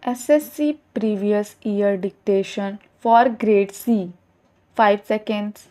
SSC previous year dictation for grade C. 5 seconds.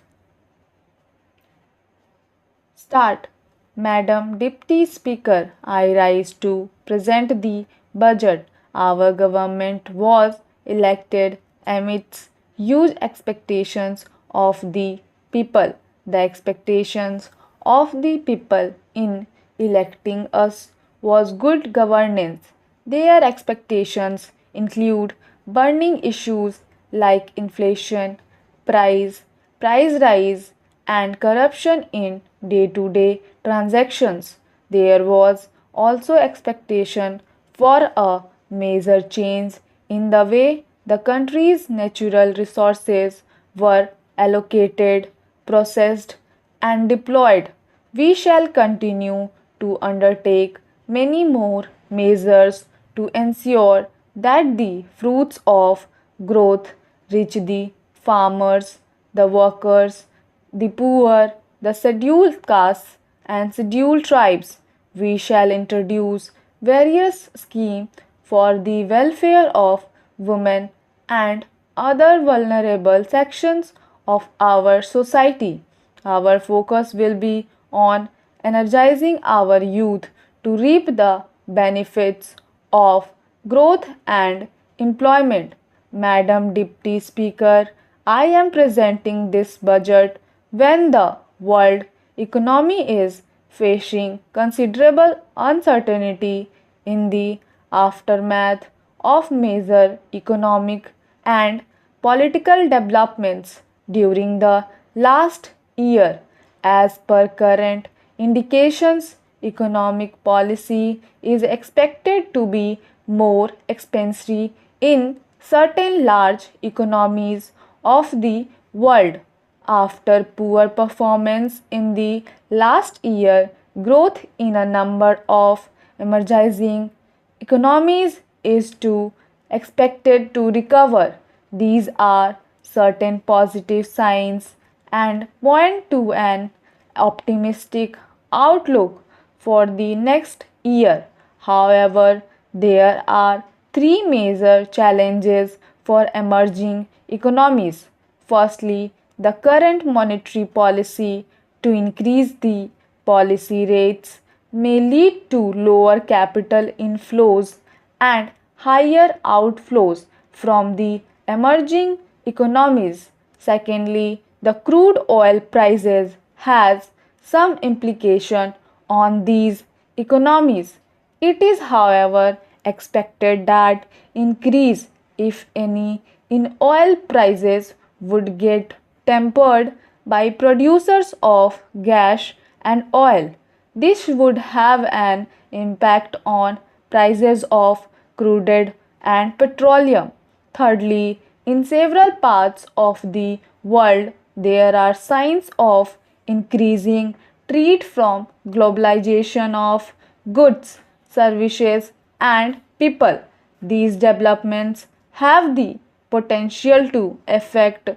Start. Madam Deputy Speaker, I rise to present the budget. Our government was elected amidst huge expectations of the people. The expectations of the people in electing us was good governance. Their expectations include burning issues like inflation, price, price rise, and corruption in day-to-day transactions. There was also expectation for a major change in the way the country's natural resources were allocated, processed, and deployed. We shall continue to undertake many more measures to ensure that the fruits of growth reach the farmers, the workers, the poor, the scheduled castes, and scheduled tribes. We shall introduce various schemes for the welfare of women and other vulnerable sections of our society. Our focus will be on energizing our youth to reap the benefits of growth and employment. Madam Deputy Speaker, I am presenting this budget when the world economy is facing considerable uncertainty in the aftermath of major economic and political developments during the last year. As per current indications, economic policy is expected to be more expansive in certain large economies of the world. After poor performance in the last year, growth in a number of emerging economies is to expected to recover. These are certain positive signs and point to an optimistic outlook for the next year. However, there are three major challenges for emerging economies. Firstly, the current monetary policy to increase the policy rates may lead to lower capital inflows and higher outflows from the emerging economies. Secondly, the crude oil prices has some implication on these economies. It is, however, expected that increase, if any, in oil prices would get tempered by producers of gas and oil. This would have an impact on prices of crude and petroleum. Thirdly, in several parts of the world, there are signs of increasing threat from globalization of goods, services, and people. These developments have the potential to affect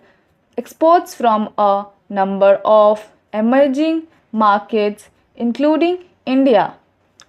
exports from a number of emerging markets, including India.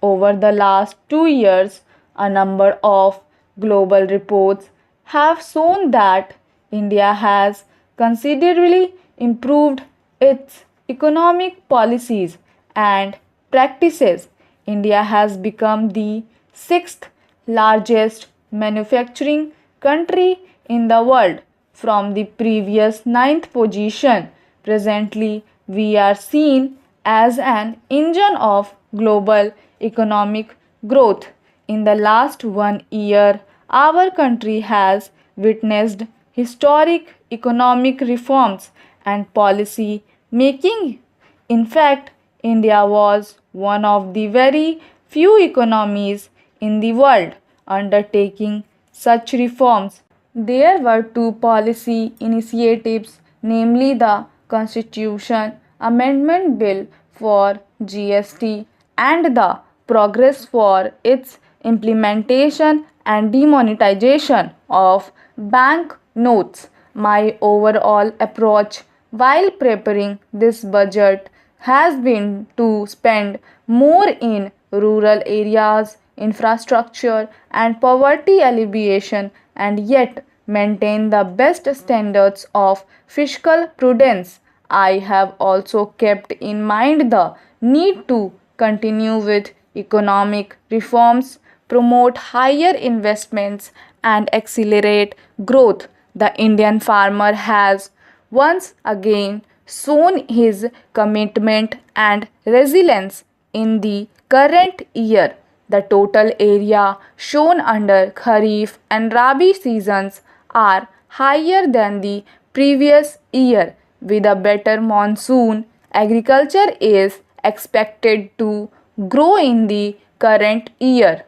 Over the last 2 years, a number of global reports have shown that India has considerably improved its economic policies and practices. India has become the sixth largest manufacturing country in the world from the previous ninth position. Presently, we are seen as an engine of global economic growth. In the last 1 year, our country has witnessed historic economic reforms and policy making. In fact, India was one of the very few economies in the world undertaking such reforms. There were two policy initiatives, namely the Constitution Amendment Bill for GST and the progress for its implementation and demonetization of bank notes. My overall approach while preparing this budget has been to spend more in rural areas infrastructure, and poverty alleviation, and yet maintain the best standards of fiscal prudence. I have also kept in mind the need to continue with economic reforms, promote higher investments, and accelerate growth. The Indian farmer has once again shown his commitment and resilience in the current year. The total area shown under Kharif and Rabi seasons are higher than the previous year. With a better monsoon, agriculture is expected to grow in the current year.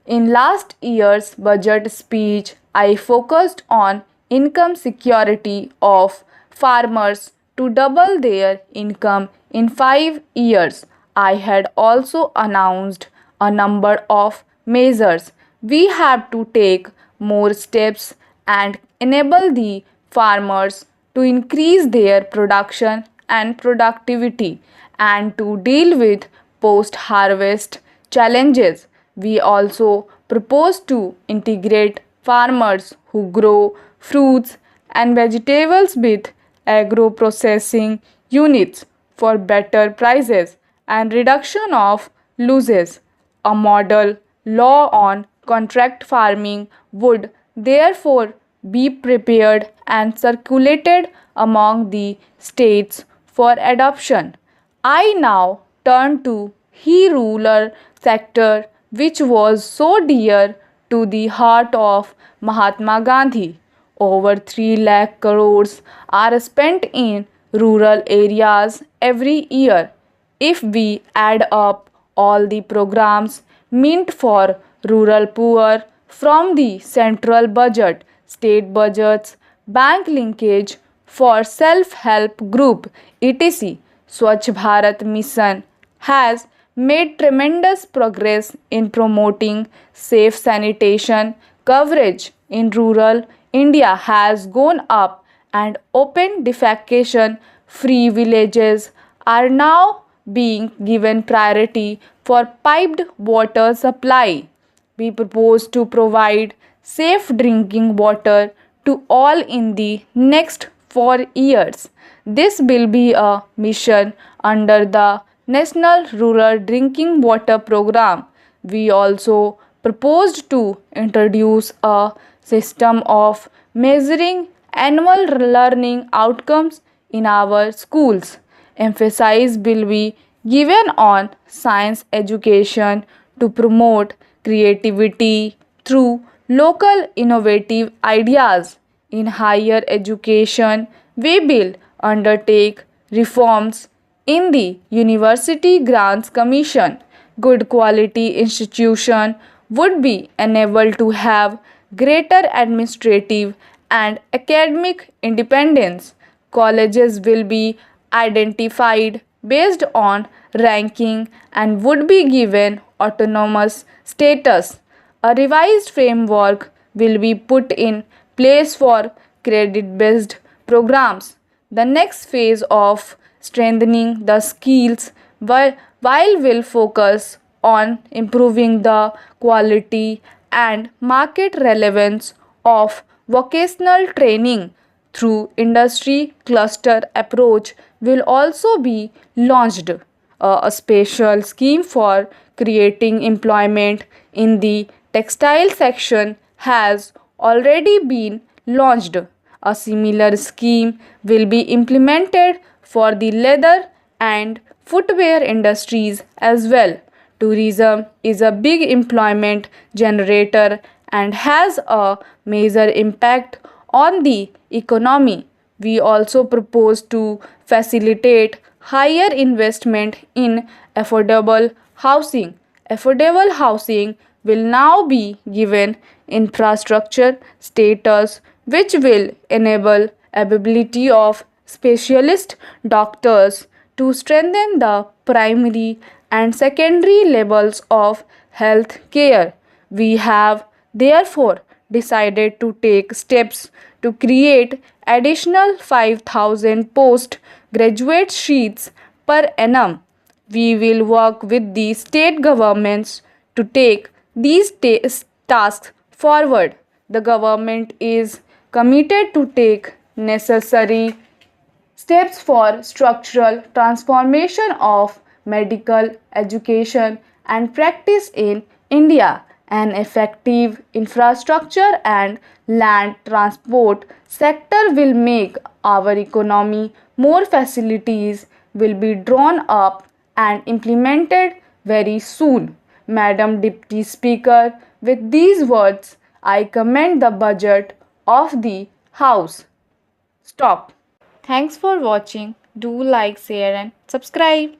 In last year's budget speech, I focused on income security of farmers to double their income in 5 years. I had also announced a number of measures. We have to take more steps and enable the farmers to increase their production and productivity and to deal with post harvest challenges. We also propose to integrate farmers who grow fruits and vegetables with agro processing units for better prices and reduction of losses. A model law on contract farming would therefore be prepared and circulated among the states for adoption. I now turn to the rural sector, which was so dear to the heart of Mahatma Gandhi. Over 3 lakh crores are spent in rural areas every year. If we add up all the programs meant for rural poor from the central budget, state budgets, bank linkage for self-help group, etc., Swachh Bharat Mission has made tremendous progress in promoting safe sanitation. Coverage in rural India has gone up, and open defecation free villages are now being given priority for piped water supply. We propose to provide safe drinking water to all in the next 4 years. This will be a mission under the National Rural Drinking Water Program. We also proposed to introduce a system of measuring annual learning outcomes in our schools. Emphasis will be given on science education to promote creativity through local innovative ideas. In higher education, we will undertake reforms in the University Grants Commission. Good quality institution would be enabled to have greater administrative and academic independence. Colleges will be identified based on ranking and would be given autonomous status. A revised framework will be put in place for credit based programs. The next phase of strengthening the skills while will focus on improving the quality and market relevance of vocational training through industry cluster approach will also be launched. A special scheme for creating employment in the textile section has already been launched. A similar scheme will be implemented for the leather and footwear industries as well. Tourism is a big employment generator and has a major impact on the economy. We also propose to facilitate higher investment in affordable housing. Affordable housing will now be given infrastructure status, which will enable availability of specialist doctors to strengthen the primary and secondary levels of health care. We have therefore decided to take steps to create additional 5,000 postgraduate seats per annum. We will work with the state governments to take these tasks forward. The government is committed to take necessary steps for structural transformation of medical education and practice in India. An effective infrastructure and land transport sector will make our economy more. Facilities will be drawn up and implemented very soon. Madam Deputy Speaker, with these words, I commend the budget of the House. Stop. Thanks for watching. Do like, share and subscribe.